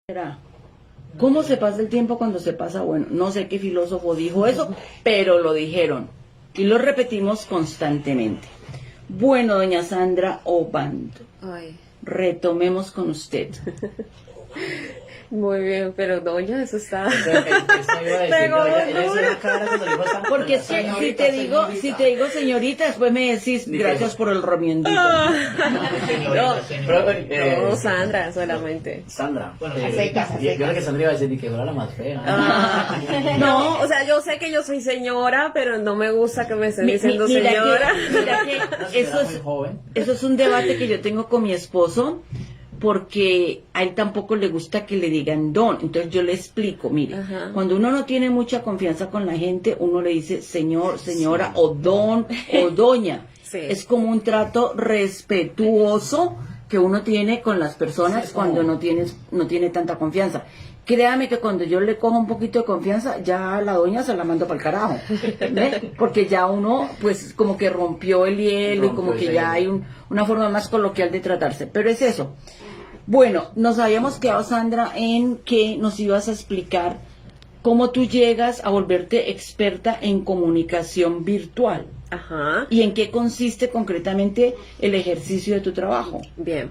Será. ¿Cómo se pasa el tiempo cuando se pasa? Bueno, no sé qué filósofo dijo eso, pero lo dijeron y lo repetimos constantemente. Bueno, doña Sandra Obando, Ay, retomemos con usted. muy bien, pero doña, eso está... Eso iba a decir, Pegó pero ella hizo duro. una cara cuando dijo esta Porque señorita, si te digo señorita, después me decís Dije, gracias por el romiendito. señorita, señorita. No, Sandra, solamente. Sandra. Bueno, A secas, a yo creo que secas. Sandra iba a decir que era la más fea. No, o sea, yo sé que yo soy señora, pero no me gusta que me estén diciendo Mira señora. mira que Una eso señora muy es, joven. eso es un debate que yo tengo con mi esposo, porque a él tampoco le gusta que le digan don. Entonces yo le explico, mire, Ajá. cuando uno no tiene mucha confianza con la gente, uno le dice señor, señora, o don, o doña. Sí. Es como un trato respetuoso que uno tiene con las personas Sí, cuando como- no tiene tanta confianza. Créame que cuando yo le cojo un poquito de confianza, ya a la doña se la mando para el carajo, ¿ve? Porque ya uno, pues, como que rompió el hielo y como Rompió que ese ya hay hielo. una forma más coloquial de tratarse. Pero es eso. Bueno, nos habíamos quedado, Sandra, en que nos ibas a explicar cómo tú llegas a volverte experta en comunicación virtual Ajá. y en qué consiste concretamente el ejercicio de tu trabajo. Bien.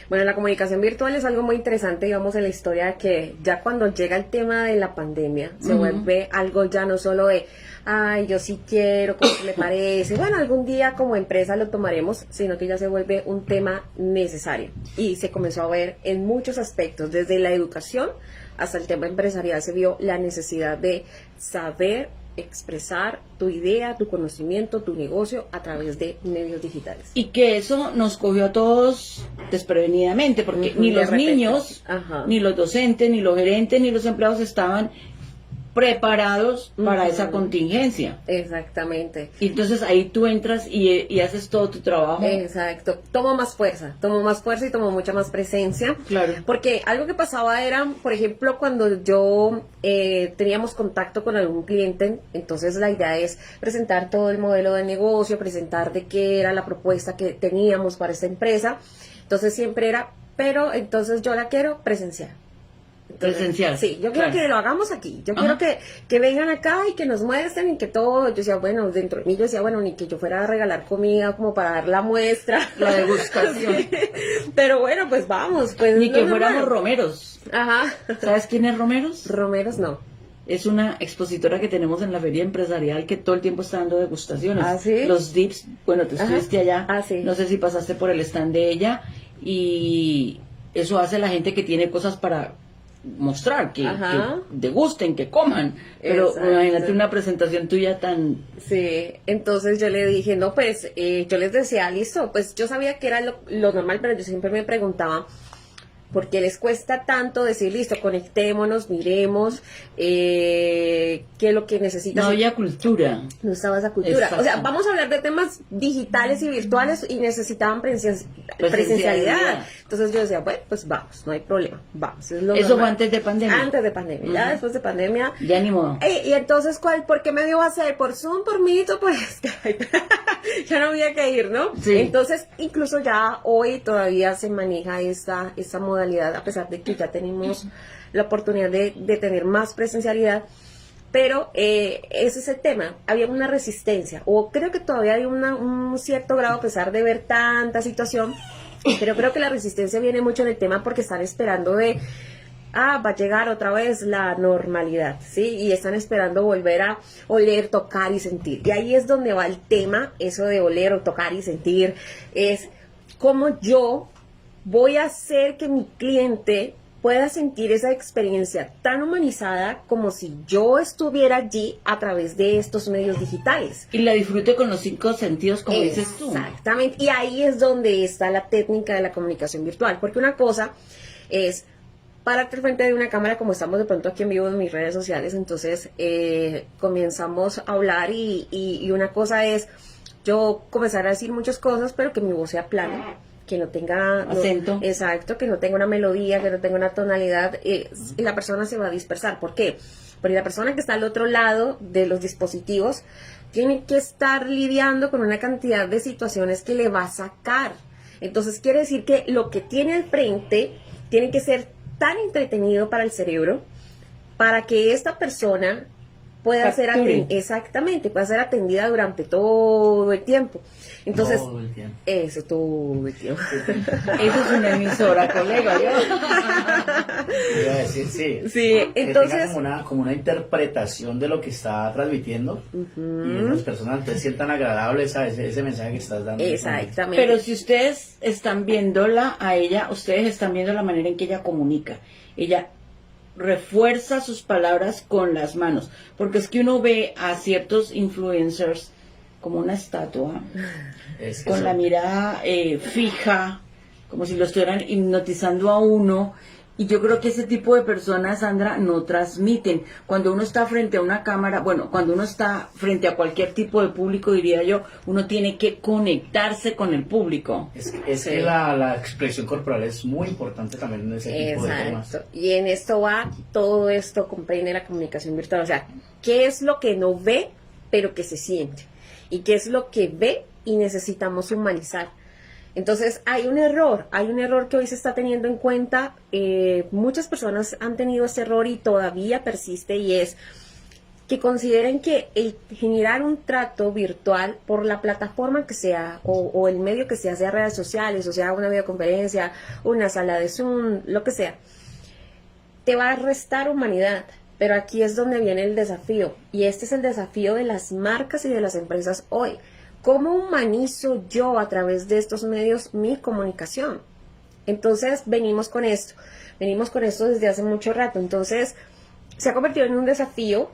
Bueno, la comunicación virtual es algo muy interesante, digamos, en la historia de que ya cuando llega el tema de la pandemia, se Ujú. vuelve algo ya no solo de, ay, yo sí quiero, ¿cómo le parece? Bueno, algún día como empresa lo tomaremos, sino que ya se vuelve un tema necesario. Y se comenzó a ver en muchos aspectos, desde la educación hasta el tema empresarial, se vio la necesidad de saber expresar tu idea, tu conocimiento, tu negocio a través de medios digitales. Y que eso nos cogió a todos desprevenidamente, porque Ujú, ni de los repente. niños, Ajá. ni los docentes, ni los gerentes, ni los empleados estaban preparados para Ujú. esa contingencia. Exactamente. Y entonces ahí tú entras y haces todo tu trabajo. Exacto. Tomo más fuerza y tomo mucha más presencia. Claro. Porque algo que pasaba era, por ejemplo, cuando yo teníamos contacto con algún cliente, entonces la idea es presentar todo el modelo de negocio, presentar de qué era la propuesta que teníamos para esta empresa. Entonces siempre era, pero entonces yo la quiero presencial. Entonces, Presencial. Sí, yo quiero Claro. que lo hagamos aquí. Yo Ajá. quiero que vengan acá y que nos muestren y que todo. Yo decía, bueno, dentro de mí yo decía, bueno, ni que yo fuera a regalar comida como para dar la muestra. La degustación. Sí. Pero bueno, pues vamos. Pues Ni no que es fuéramos normal. romeros. Ajá. ¿Sabes quién es Romeros? Romeros no. Es una expositora que tenemos en la feria empresarial que todo el tiempo está dando degustaciones. ¿Ah, sí? Los dips, bueno, tú Ajá. estuviste allá, Ah, sí. no sé si pasaste por el stand de ella, y eso hace la gente que tiene cosas para mostrar, que Ajá. degusten, que coman. Pero Exacto. imagínate una presentación tuya tan... Sí, entonces yo le dije, no, pues yo les decía, listo, pues yo sabía que era lo normal, pero yo siempre me preguntaba, ¿por qué les cuesta tanto decir, listo, conectémonos, miremos, qué es lo que necesitas? No había cultura. No estaba esa cultura. Exacto. O sea, vamos a hablar de temas digitales y virtuales y necesitaban presencialidad. Presencialidad. Entonces yo decía, bueno, pues vamos, no hay problema, vamos. Es lo Eso normal. fue antes de pandemia. Antes de pandemia, ya Ujú. después de pandemia. Ya ni modo. Y entonces, ¿por qué me dio a hacer? ¿Por Zoom, por Meet o por Skype? Ya no había que ir, ¿no? Sí. Entonces, incluso ya hoy todavía se maneja esta modalidad, a pesar de que ya tenemos la oportunidad de tener más presencialidad. Pero ese es el tema, había una resistencia, o creo que todavía hay un cierto grado, a pesar de ver tanta situación, pero creo que la resistencia viene mucho en el tema porque están esperando va a llegar otra vez la normalidad, ¿sí? Y están esperando volver a oler, tocar y sentir. Y ahí es donde va el tema, eso de oler o tocar y sentir, es cómo yo voy a hacer que mi cliente pueda sentir esa experiencia tan humanizada como si yo estuviera allí a través de estos medios digitales. Y la disfrute con los 5 sentidos, como dices tú. Exactamente. Y ahí es donde está la técnica de la comunicación virtual. Porque una cosa es pararte al frente de una cámara como estamos de pronto aquí en vivo en mis redes sociales. Entonces comenzamos a hablar y una cosa es yo comenzar a decir muchas cosas, pero que mi voz sea plana, que no tenga Acento. Exacto, que no tenga una melodía, que no tenga una tonalidad, y la persona se va a dispersar. ¿Por qué? Porque la persona que está al otro lado de los dispositivos tiene que estar lidiando con una cantidad de situaciones que le va a sacar. Entonces quiere decir que lo que tiene al frente tiene que ser tan entretenido para el cerebro para que esta persona pueda ser exactamente, pueda ser atendida durante todo el tiempo. Entonces, Todo el tiempo. eso, todo el tiempo. Eso es una emisora, colega. Yo. Iba a decir, sí. Sí, Que entonces, tenga como una interpretación de lo que está transmitiendo y las personas te sientan agradable ese mensaje que estás dando. exactamente. Pero si ustedes están viéndola a ella, ustedes están viendo la manera en que ella comunica. Ella refuerza sus palabras con las manos, porque es que uno ve a ciertos influencers como una estatua, Es que con eso- la mirada fija, como si lo estuvieran hipnotizando a uno. Y yo creo que ese tipo de personas, Sandra, no transmiten. Cuando uno está frente a una cámara, bueno, cuando uno está frente a cualquier tipo de público, diría yo, uno tiene que conectarse con el público. Es que la expresión corporal es muy importante también en ese tipo de temas. Exacto. Y en esto va, todo esto comprende la comunicación virtual. O sea, ¿qué es lo que no ve, pero que se siente? ¿Y qué es lo que ve y necesitamos humanizar? Entonces, hay un error que hoy se está teniendo en cuenta. Muchas personas han tenido ese error y todavía persiste, y es que consideren que el generar un trato virtual por la plataforma que sea o el medio que sea redes sociales, o sea una videoconferencia, una sala de Zoom, lo que sea, te va a restar humanidad. Pero aquí es donde viene el desafío, y este es el desafío de las marcas y de las empresas hoy. ¿Cómo humanizo yo a través de estos medios mi comunicación? Entonces venimos con esto desde hace mucho rato. Entonces se ha convertido en un desafío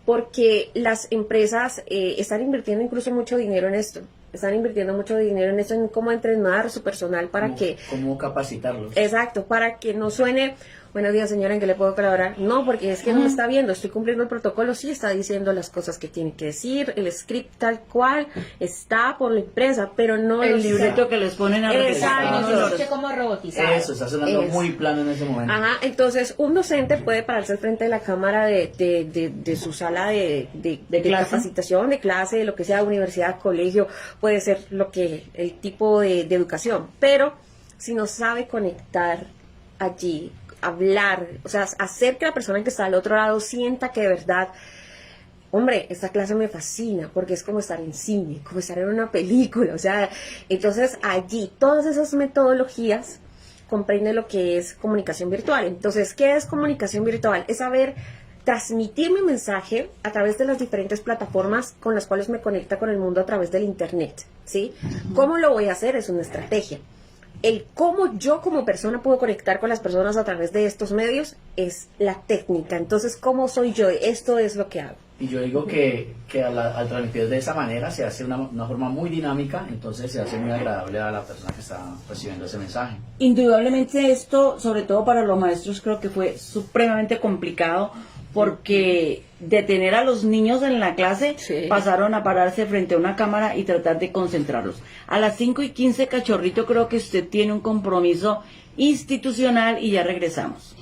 porque las empresas están invirtiendo incluso mucho dinero en esto. En cómo entrenar su personal para que... ¿Cómo capacitarlos? Exacto, para que no suene, buenos días señora, ¿en qué le puedo colaborar? No, porque es que no me está viendo, estoy cumpliendo el protocolo, sí está diciendo las cosas que tiene que decir, el script tal cual está por la empresa, pero no El los- libreto que les ponen a Exacto. representar. No, escuche como robotizado. Eso, está sonando Es. muy plano en ese momento. Ajá, entonces un docente puede pararse al frente de la cámara de su sala de clase. capacitación, de clase, de lo que sea, universidad, colegio, puede ser el tipo de educación, pero si no sabe conectar allí, hablar, o sea, hacer que la persona que está al otro lado sienta que de verdad, hombre, esta clase me fascina, porque es como estar en cine, como estar en una película, o sea, entonces allí todas esas metodologías comprende lo que es comunicación virtual. Entonces, ¿qué es comunicación virtual? Es saber transmitir mi mensaje a través de las diferentes plataformas con las cuales me conecta con el mundo a través del internet, ¿sí? ¿Cómo lo voy a hacer? Es una estrategia. El cómo yo como persona puedo conectar con las personas a través de estos medios es la técnica. Entonces, ¿cómo soy yo? Esto es lo que hago. Y yo digo que al transmitir de esa manera se hace una forma muy dinámica, entonces se hace muy agradable a la persona que está recibiendo ese mensaje. Indudablemente esto, sobre todo para los maestros, creo que fue supremamente complicado, porque de tener a los niños en la clase, Sí. pasaron a pararse frente a una cámara y tratar de concentrarlos. A las 5:15, Cachorrito, creo que usted tiene un compromiso institucional y ya regresamos.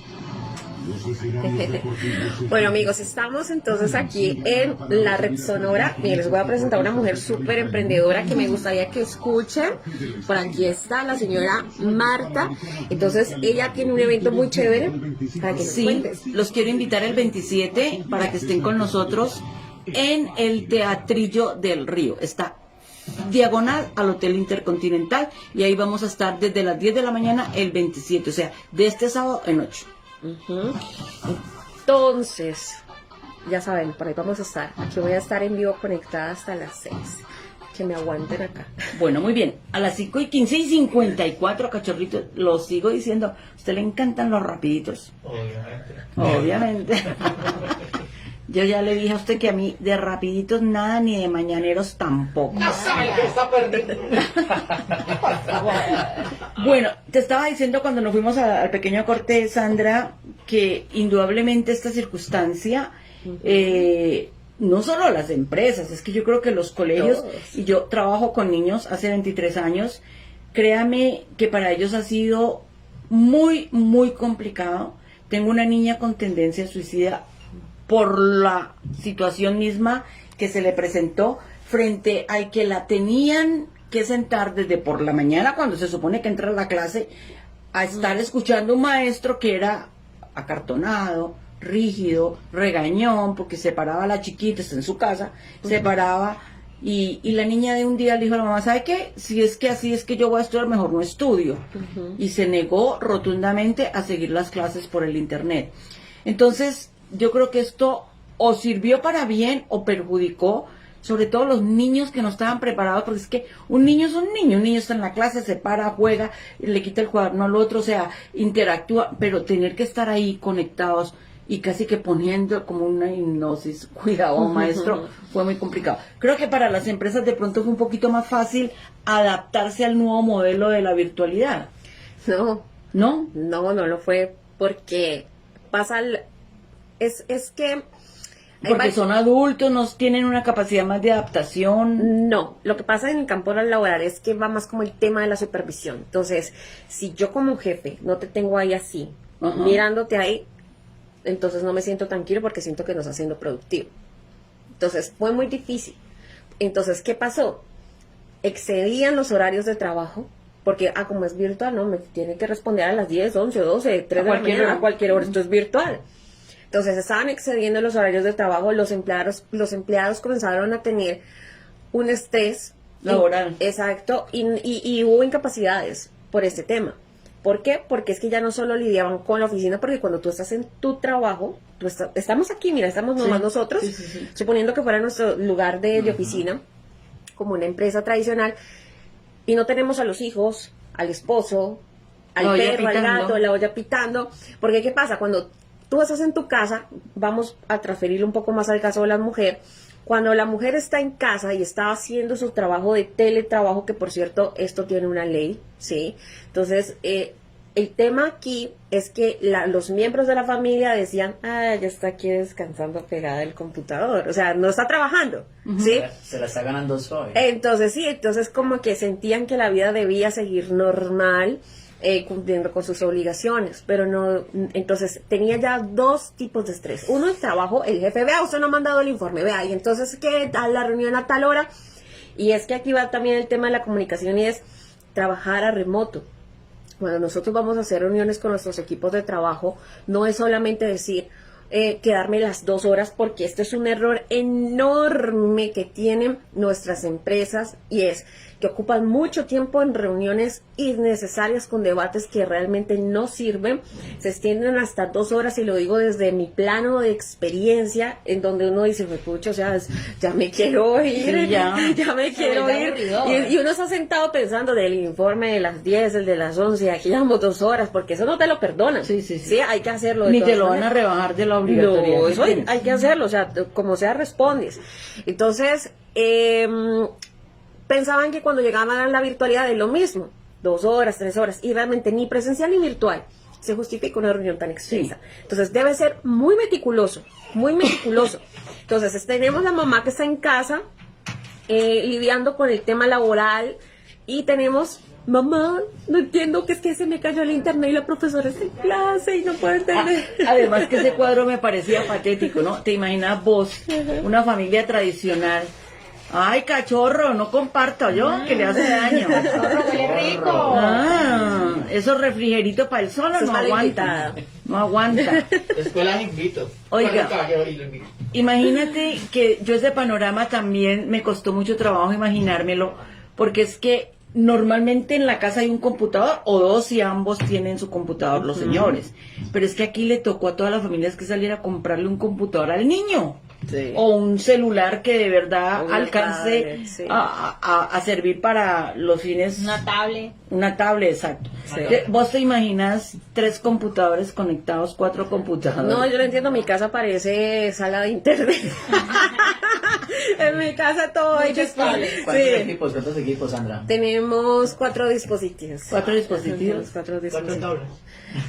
Bueno, amigos, estamos entonces aquí en la Red Sonora. Miren, les voy a presentar a una mujer súper emprendedora que me gustaría que escuchen. Por aquí está la señora Marta. Entonces, ella tiene un evento muy chévere para que nos Sí, cuentes. los quiero invitar el 27 para que estén con nosotros en el Teatrillo del Río. Está diagonal al Hotel Intercontinental, y ahí vamos a estar desde las 10 de la mañana el 27, o sea, de este sábado en 8. Ujú. Entonces, ya saben, por ahí vamos a estar. Aquí voy a estar en vivo conectada hasta las 6. Que me aguanten acá. Bueno, muy bien. A las 5:15 y 54, Cachorrito, lo sigo diciendo, a usted le encantan los rapiditos. Obviamente. Yo ya le dije a usted que a mí de rapiditos nada, ni de mañaneros tampoco. Bueno, te estaba diciendo cuando nos fuimos al pequeño corte, Sandra, que indudablemente esta circunstancia, no solo las empresas, es que yo creo que los colegios, Todos. y yo trabajo con niños hace 23 años, créame que para ellos ha sido muy, muy complicado. Tengo una niña con tendencia suicida por la situación misma que se le presentó, frente al que la tenían que sentar desde por la mañana, cuando se supone que entra a la clase, a estar escuchando un maestro que era acartonado, rígido, regañón, porque se paraba la chiquita, está en su casa, se paraba y la niña de un día le dijo a la mamá, ¿sabe qué? Si es que así es que yo voy a estudiar, mejor no estudio. Y se negó rotundamente a seguir las clases por el internet. Entonces, yo creo que esto o sirvió para bien o perjudicó, sobre todo los niños que no estaban preparados, porque es que un niño es un niño está en la clase, se para, juega, le quita el cuaderno al otro, o sea, interactúa, pero tener que estar ahí conectados y casi que poniendo como una hipnosis, cuidado maestro, fue muy complicado. Creo que para las empresas de pronto fue un poquito más fácil adaptarse al nuevo modelo de la virtualidad. No, ¿No? no lo fue, porque es que... Porque son adultos, no tienen una capacidad más de adaptación. No, lo que pasa en el campo laboral es que va más como el tema de la supervisión. Entonces, si yo como jefe no te tengo ahí así, mirándote ahí, entonces no me siento tranquilo porque siento que no estás siendo productivo. Entonces, fue muy difícil. Entonces, ¿qué pasó? Excedían los horarios de trabajo, porque, como es virtual, no, me tiene que responder a las 10, 11, 12, 3 de la mañana, a cualquier hora, esto es virtual. Entonces estaban excediendo los horarios de trabajo, los empleados comenzaron a tener un estrés laboral. Exacto, y hubo incapacidades por este tema. ¿Por qué? Porque es que ya no solo lidiaban con la oficina, porque cuando tú estás en tu trabajo, estamos aquí, mira, estamos nomás nosotros, suponiendo que fuera nuestro lugar de oficina, como una empresa tradicional, y no tenemos a los hijos, al esposo, al perro, al gato, la olla pitando, porque ¿qué pasa? Cuando tú estás en tu casa, vamos a transferirlo un poco más al caso de la mujer. Cuando la mujer está en casa y está haciendo su trabajo de teletrabajo, que por cierto, esto tiene una ley, ¿sí? Entonces, el tema aquí es que los miembros de la familia decían, ya está aquí descansando pegada del computador, o sea, no está trabajando, ¿sí? Se la está ganando suave. Entonces como que sentían que la vida debía seguir normal, cumpliendo con sus obligaciones, pero no, entonces tenía ya dos tipos de estrés. Uno, el trabajo, el jefe, vea, usted no ha mandado el informe, vea, y entonces que a la reunión a tal hora, y es que aquí va también el tema de la comunicación y es trabajar a remoto. Cuando nosotros vamos a hacer reuniones con nuestros equipos de trabajo, no es solamente decir, quedarme las 2 horas, porque este es un error enorme que tienen nuestras empresas, y es que ocupan mucho tiempo en reuniones innecesarias con debates que realmente no sirven, se extienden hasta 2 horas, y lo digo desde mi plano de experiencia, en donde uno dice, pucha, o sea, ya me quiero ir, sí, ya me quiero ir, y uno está sentado pensando del informe de las 10, el de las 11, aquí llevamos 2 horas, porque eso no te lo perdonan, sí, hay que hacerlo. Ni te lo van a rebajar de la obligatoriedad. No, eso hay que hacerlo, o sea, como sea respondes. Entonces, pensaban que cuando llegaban a la virtualidad es lo mismo, 2 horas, 3 horas, y realmente ni presencial ni virtual se justifica una reunión tan extensa. Entonces debe ser muy meticuloso, muy meticuloso. Entonces tenemos la mamá que está en casa lidiando con el tema laboral, y tenemos, mamá, no entiendo, que es que se me cayó el internet y la profesora está en clase y no puedo entender. Además que ese cuadro me parecía patético, ¿no? Te imaginas vos, una familia tradicional. Ay, cachorro, no comparto yo, que le hace daño. Cachorro, huele rico. Esos refrigeritos para el sol no aguanta. No aguanta. Después las invito. Oiga, imagínate que yo ese panorama también me costó mucho trabajo imaginármelo, porque es que normalmente en la casa hay un computador o dos, y ambos tienen su computador, los señores. Pero es que aquí le tocó a todas las familias que salir a comprarle un computador al niño. Sí. O un celular que de verdad alcance a servir para los fines. Una tablet. Una tablet, exacto. Sí. ¿Vos te imaginas 3 computadores conectados, 4 computadores? No, yo lo entiendo, mi casa parece sala de internet. En mi casa todo hay disponible. ¿Cuántos equipos, Sandra? Tenemos 4 dispositivos. 4 dispositivos. 4 tablas.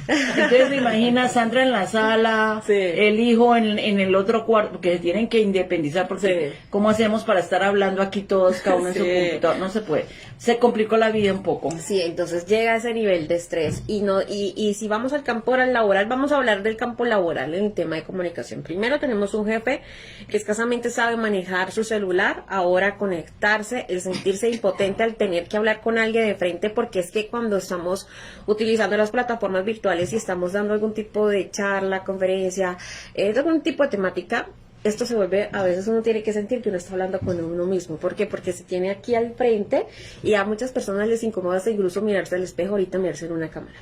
Entonces me imagina Sandra en la sala, el hijo en el otro cuarto, porque se tienen que independizar, porque ¿cómo hacemos para estar hablando aquí todos, cada uno en su computador? No se puede. Se complicó la vida un poco. Sí, entonces llega a ese nivel de estrés, y si vamos al campo laboral, vamos a hablar del campo laboral en el tema de comunicación. Primero tenemos un jefe que escasamente sabe manejar su celular, ahora conectarse, el sentirse impotente al tener que hablar con alguien de frente, porque es que cuando estamos utilizando las plataformas virtuales y estamos dando algún tipo de charla, conferencia, algún tipo de temática, esto se vuelve, a veces uno tiene que sentir que uno está hablando con uno mismo. ¿Por qué? Porque se tiene aquí al frente y a muchas personas les incomoda hasta incluso mirarse al espejo, ahorita mirarse en una cámara.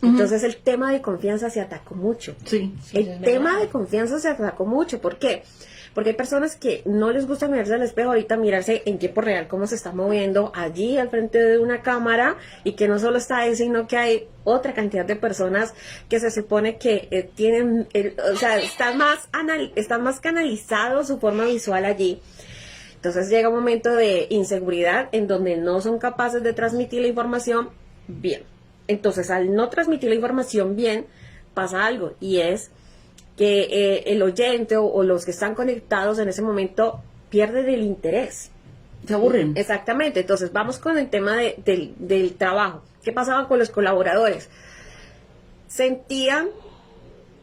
Entonces el tema de confianza se atacó mucho. Sí. El tema de confianza se atacó mucho. ¿Por qué? Porque hay personas que no les gusta mirarse al espejo, ahorita mirarse en tiempo real cómo se está moviendo allí al frente de una cámara, y que no solo está él, sino que hay otra cantidad de personas que se supone que tienen, o sea, están más canalizados su forma visual allí. Entonces llega un momento de inseguridad en donde no son capaces de transmitir la información bien. Entonces, al no transmitir la información bien, pasa algo, y es que el oyente o los que están conectados en ese momento pierden el interés. Se aburren. Exactamente. Entonces, vamos con el tema del trabajo. ¿Qué pasaba con los colaboradores? Sentían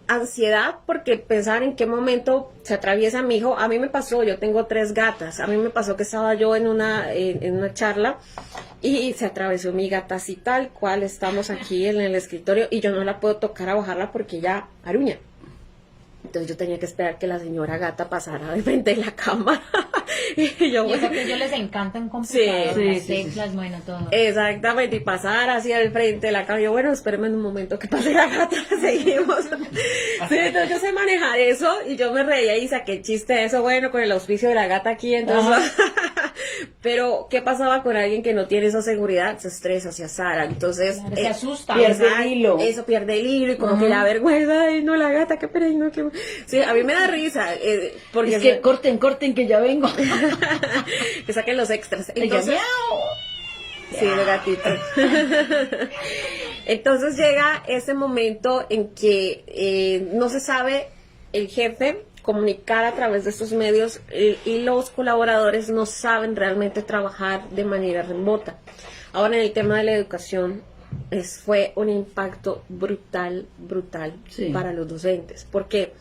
ansiedad porque pensaban en qué momento se atraviesa mi hijo. A mí me pasó, yo tengo 3 gatas, a mí me pasó que estaba yo en una charla y se atravesó mi gata así tal cual, estamos aquí en el escritorio y yo no la puedo tocar a bajarla porque ella aruña. Entonces yo tenía que esperar que la señora gata pasara de frente de la cámara. y yo, Y eso que a ellos les encantan computador, Sí, las teclas, bueno, todo. exactamente, y pasar hacia el frente de la cámara. Yo, bueno, espérame un momento que pase la gata, seguimos. Sí, entonces yo sé manejar eso y yo me reía y saqué el chiste de eso, bueno, con el auspicio de la gata aquí, entonces. Pero, ¿qué pasaba con alguien que no tiene esa seguridad? Se estresa, se azara, entonces. Claro, se asusta. pierde el hilo. Eso pierde el hilo y como que la vergüenza, ay, no, la gata, qué pena, no, qué. Sí, a mí me da risa. Porque Es que corten, que ya vengo. que saquen los extras. Ella, Entonces, sí, el gatito. Entonces llega ese momento en que no se sabe el jefe comunicar a través de estos medios y los colaboradores no saben realmente trabajar de manera remota. Ahora, en el tema de la educación fue un impacto brutal Sí. para los docentes. ¿Por qué?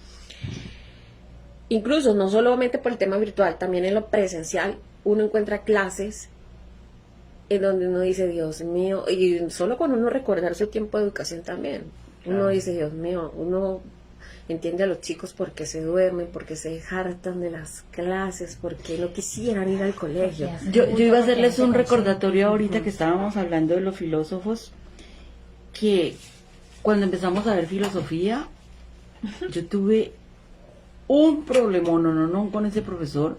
Incluso no solamente por el tema virtual, también en lo presencial uno encuentra clases en donde uno dice, Dios mío, y solo con uno recordar su tiempo de educación también, uno dice, Dios mío, uno entiende a los chicos porque se duermen, porque se hartan de las clases, porque no quisieran ir al colegio. Yo iba a hacerles un recordatorio ahorita que estábamos hablando de los filósofos, que cuando empezamos a ver filosofía, yo tuve un problemón, no con ese profesor,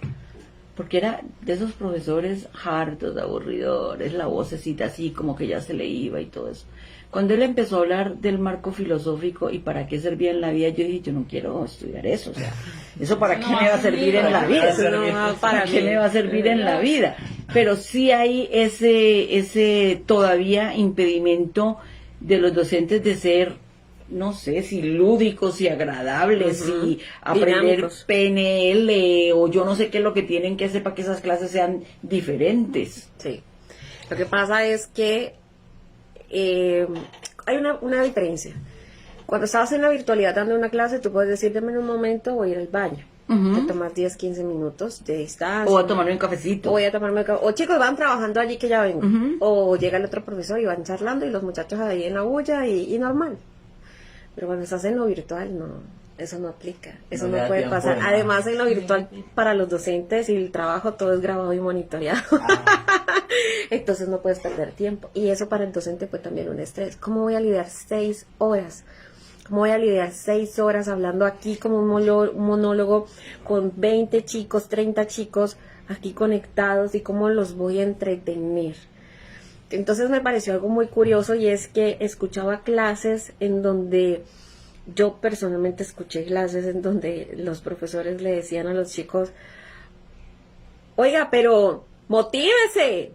porque era de esos profesores hartos, aburridores, la vocecita así como que ya se le iba y todo eso. Cuando él empezó a hablar del marco filosófico y para qué servía en la vida, yo dije, yo no quiero estudiar eso, o sea, ¿eso para qué me va a servir en la vida? Eso no va ¿Para qué me va a servir en la vida? Pero sí hay ese todavía impedimento de los docentes de ser, no sé, si lúdicos, si agradables, si aprender Dinámicos. PNL o yo no sé qué es lo que tienen que hacer para que esas clases sean diferentes. Sí. Lo que pasa es que hay una diferencia. Cuando estabas en la virtualidad dando una clase, tú puedes decir, dame un momento, voy a ir al baño. Ujú. Te tomas 10, 15 minutos de distancia. O a tomarme un cafecito. O voy a tomarme un café. O chicos, van trabajando allí que ya vengo. Ujú. O llega el otro profesor y van charlando y los muchachos ahí en la bulla y normal. Pero cuando estás en lo virtual, no, eso no aplica. Eso No le no da puede tiempo pasar. de nada. Además, en lo virtual, para los docentes y el trabajo, todo es grabado y monitoreado. Entonces no puedes perder tiempo. Y eso para el docente fue también un estrés. ¿Cómo voy a lidiar 6 horas? ¿Cómo voy a lidiar 6 horas hablando aquí como un monólogo con 20 chicos, 30 chicos aquí conectados y cómo los voy a entretener? Entonces me pareció algo muy curioso y es que escuchaba clases en donde yo personalmente escuché clases en donde los profesores le decían a los chicos, oiga, pero motívese,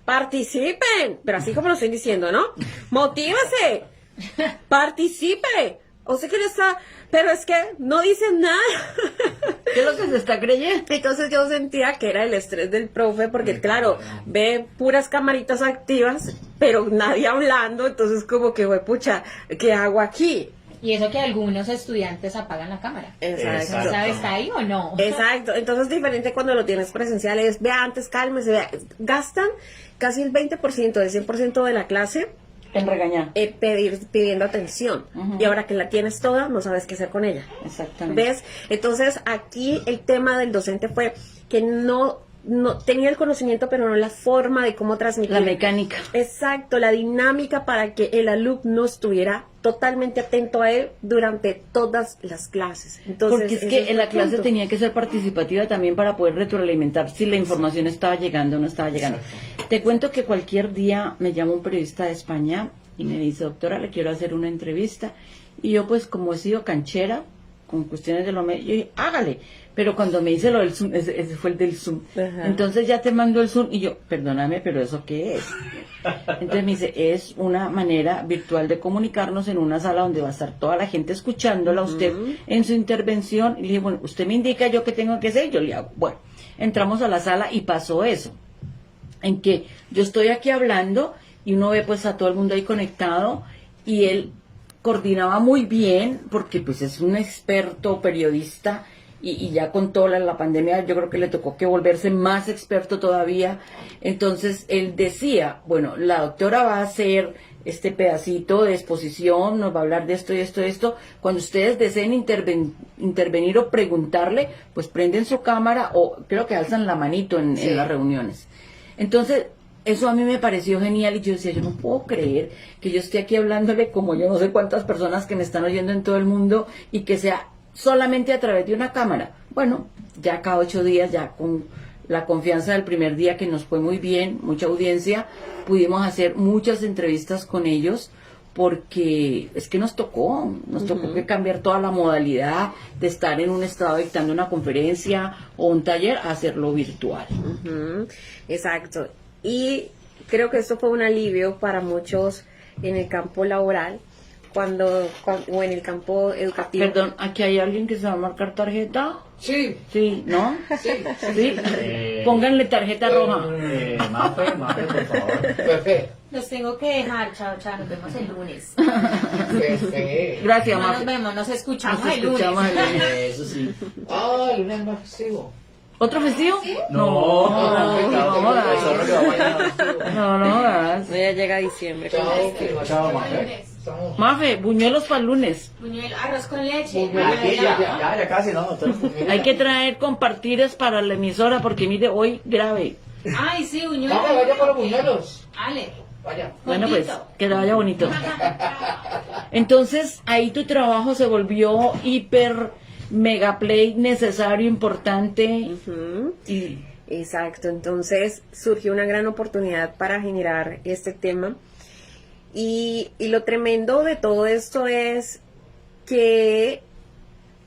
participen, pero así como lo estoy diciendo, ¿no? Motívese, participe. O sea que no está, pero es que no dicen nada. ¿Qué es lo que se está creyendo? Entonces yo sentía que era el estrés del profe, porque claro, ve puras camaritas activas, pero nadie hablando, entonces como que, pucha, ¿qué hago aquí? Y eso que algunos estudiantes apagan la cámara. Exacto. ¿Sabes? ¿Está ahí o no? Exacto, entonces es diferente cuando lo tienes presencial, es vea antes, cálmese, vea, gastan casi el 20% del 100% de la clase En regañar. pidiendo atención, Ujú. y ahora que la tienes toda, no sabes qué hacer con ella. Exactamente. ¿Ves? Entonces aquí el tema del docente fue que no tenía el conocimiento, pero no la forma de cómo transmitir. La mecánica. Exacto, la dinámica para que el alumno estuviera totalmente atento a él durante todas las clases. Entonces, Porque es ese que fue en la el clase punto. tenía que ser participativa también para poder retroalimentar si la información estaba llegando o no estaba llegando. Te cuento que cualquier día me llama un periodista de España y me dice, doctora, le quiero hacer una entrevista. Y yo pues como he sido canchera con cuestiones de lo yo dije, hágale. Pero cuando me dice lo del Zoom, ese fue el del Zoom. Ajá. Entonces ya te mando el Zoom y yo, perdóname, pero ¿eso qué es? Entonces me dice, es una manera virtual de comunicarnos en una sala donde va a estar toda la gente escuchándola a usted en su intervención. Y le dije, bueno, usted me indica yo qué tengo que hacer, yo le hago. Bueno, entramos a la sala y pasó eso, en que yo estoy aquí hablando y uno ve pues a todo el mundo ahí conectado y él coordinaba muy bien porque pues es un experto periodista y ya con toda la pandemia yo creo que le tocó que volverse más experto todavía. Entonces él decía, bueno, la doctora va a hacer este pedacito de exposición, nos va a hablar de esto y esto y esto. Cuando ustedes deseen intervenir o preguntarle, pues prenden su cámara o creo que alzan la manito en las reuniones. Entonces, eso a mí me pareció genial y yo decía, yo no puedo creer que yo esté aquí hablándole como yo no sé cuántas personas que me están oyendo en todo el mundo y que sea solamente a través de una cámara. Bueno, ya cada 8 días, ya con la confianza del primer día que nos fue muy bien, mucha audiencia, pudimos hacer muchas entrevistas con ellos porque es que nos tocó que cambiar toda la modalidad de estar en un estado dictando una conferencia o un taller a hacerlo virtual. Ujú, exacto. Y creo que esto fue un alivio para muchos en el campo laboral, o en el campo educativo. Perdón, ¿aquí hay alguien que se va a marcar tarjeta? Sí, Sí, ¿no? sí. Sí. Pónganle tarjeta roja. Mafe, por favor. Pepe. Los tengo que dejar. Chao, chao. Nos vemos el lunes. Pepe. Gracias, No nos Mafe. vemos, nos escuchamos Nos el lunes. escuchamos el lunes. Eso sí. Ah, el lunes más festivo. ¿Otro festivo? No, no jodas. Eso es lo que va mañana. No jodas. Ya llega diciembre. Chao, que Chao, Mafe. estamos. Mafe, buñuelos para el lunes. Buñuelo, arroz con leche. Aquí ya casi, ¿no? Entonces, Hay que traer compartires para la emisora porque mire, hoy grave. Ay, sí, buñuelo. Vamos, vaya para los buñuelos. Ale. Vaya. Bueno, pues, Bonito. que le vaya bonito. Entonces, ahí tu trabajo se volvió hiper mega play necesario, importante. Ujú. Y Exacto, entonces surgió una gran oportunidad para generar este tema y lo tremendo de todo esto es que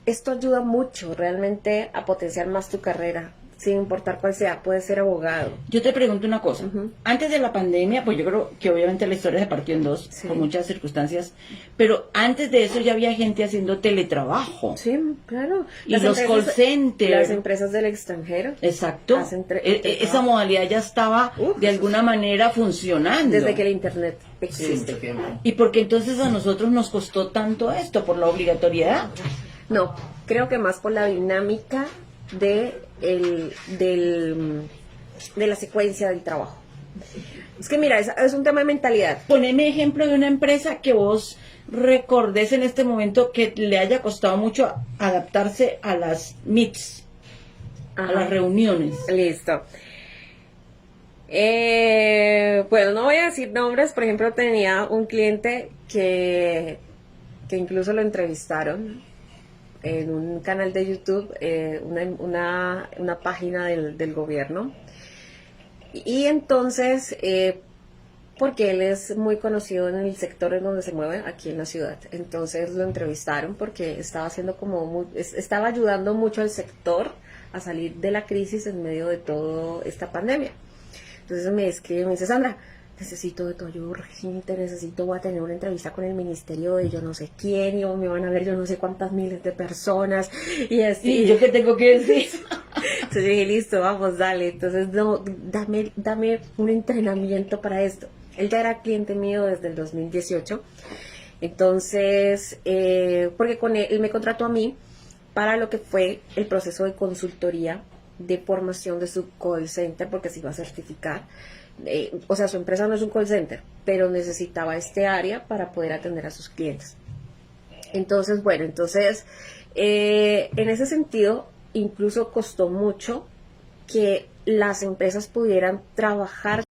esto ayuda mucho realmente a potenciar más tu carrera, sin importar cuál sea, puedes ser abogado. yo te pregunto una cosa. Ujú. Antes de la pandemia, pues yo creo que obviamente la historia se partió en dos, Sí. por muchas circunstancias, pero antes de eso ya había gente haciendo teletrabajo. Sí, claro. Y los call centers. Las empresas del extranjero. Exacto. Hacen Esa modalidad ya estaba Uf. de alguna manera funcionando. Desde que el internet sí, existe. mucho tiempo. ¿Y por qué entonces a nosotros nos costó tanto esto? ¿Por la obligatoriedad? No, creo que más por la dinámica de la secuencia del trabajo. Es que mira, es un tema de mentalidad. Poneme ejemplo de una empresa que vos recordés en este momento que le haya costado mucho adaptarse a las meets, a Ajá. las reuniones. Listo. Bueno, no voy a decir nombres. Por ejemplo, tenía un cliente que incluso lo entrevistaron en un canal de YouTube, una página del gobierno. Y entonces, porque él es muy conocido en el sector en donde se mueve aquí en la ciudad, entonces lo entrevistaron porque estaba haciendo estaba ayudando mucho al sector a salir de la crisis en medio de toda esta pandemia. Entonces me escribe, me dice, Sandra, necesito de tu ayuda urgente, voy a tener una entrevista con el ministerio de yo no sé quién, y me van a ver yo no sé cuántas miles de personas, y así. ¿Y yo qué tengo que decir? Entonces yo dije, listo, vamos, dale. Entonces, no, dame un entrenamiento para esto. Él ya era cliente mío desde el 2018 Entonces, porque con él me contrató a mí para lo que fue el proceso de consultoría de formación de su call center, porque se iba a certificar. O sea, su empresa no es un call center, pero necesitaba este área para poder atender a sus clientes. Entonces, bueno, en ese sentido, incluso costó mucho que las empresas pudieran trabajar